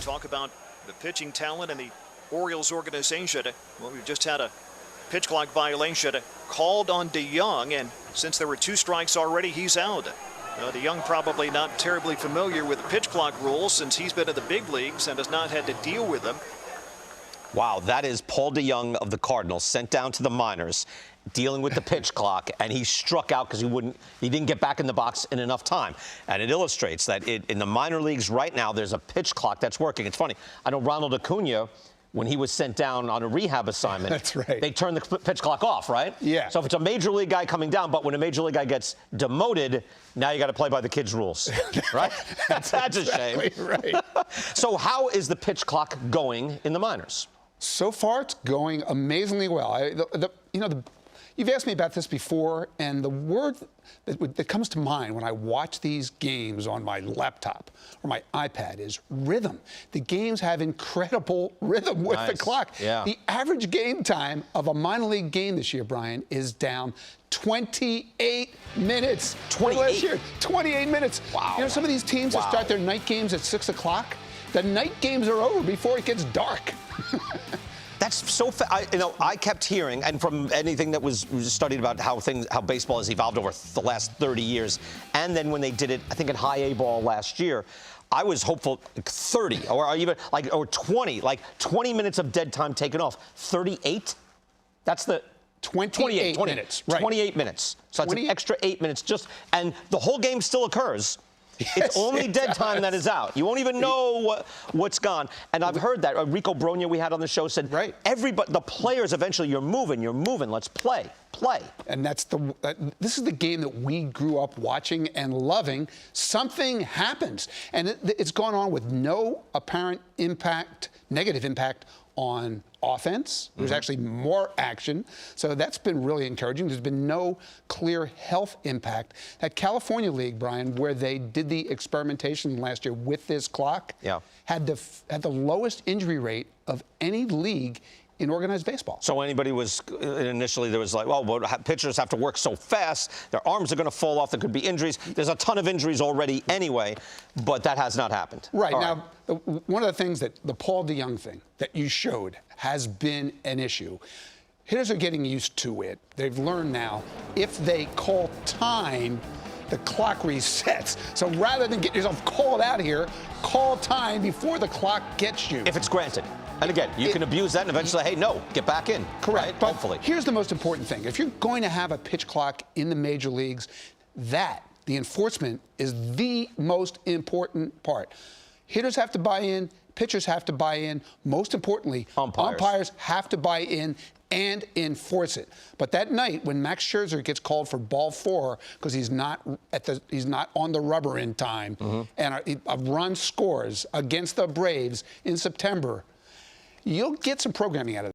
talk about the pitching talent and the Orioles organization. Well, we've just had a pitch clock violation called on DeYoung, and since there were 2 strikes already, he's out. DeYoung probably not terribly familiar with the pitch clock rules since he's been in the big leagues and has not had to deal with them. Wow, that is Paul DeYoung of the Cardinals sent down to the minors, dealing with the pitch clock, and he struck out because he didn't get back in the box in enough time. And it illustrates that in the minor leagues right now, there's a pitch clock that's working. It's funny. I know Ronald Acuna, when he was sent down on a rehab assignment, that's right, they turned the pitch clock off, right? Yeah. So if it's a major league guy coming down, but when a major league guy gets demoted, now you got to play by the kids' rules, right? That's exactly a shame. Right. So how is the pitch clock going in the minors? So far, it's going amazingly well. You've asked me about this before, and the word that comes to mind when I watch these games on my laptop or my iPad is rhythm. The games have incredible rhythm with the clock. Yeah. The average game time of a minor league game this year, Brian, is down 28 minutes. 28? Last year, 28 minutes. Wow. You know, some of these teams that start their night games at 6 o'clock, the night games are over before it gets dark. That's so I kept hearing, and from anything that was studied about how baseball has evolved over the last 30 years, and then when they did it, I think in high A ball last year, I was hopeful 30 or even or 20, like 20 minutes of dead time taken off. 38? That's the 28 minutes. Right. 28 minutes. So that's an extra 8 minutes and the whole game still occurs. Yes, it's only dead time that is out. You won't even know what's gone. And I've heard that. Rico Bronya, we had on the show, said, right, everybody, the players eventually, you're moving, let's play. And that's this is the game that we grew up watching and loving. Something happens. And it's gone on with no apparent impact, negative impact on offense. There's actually more action. So that's been really encouraging. There's been no clear health impact. That California League, Brian, where they did the experimentation last year with this clock, had the lowest injury rate of any league in organized baseball. So anybody was, initially there was like, well, pitchers have to work so fast, their arms are going to fall off, there could be injuries. There's a ton of injuries already anyway, but that has not happened. Right. Now, one of the things that the Paul DeYoung thing that you showed has been an issue. Hitters are getting used to it. They've learned now, if they call time, the clock resets. So rather than get yourself called out here, call time before the clock gets you. If it's granted. And again, you can abuse that and eventually, hey, no, get back in. Correct. Right? But hopefully. Here's the most important thing. If you're going to have a pitch clock in the major leagues, the enforcement is the most important part. Hitters have to buy in, pitchers have to buy in. Most importantly, umpires have to buy in and enforce it. But that night when Max Scherzer gets called for ball 4 because he's not on the rubber in time, and a run scores against the Braves in September, you'll get some programming out of it.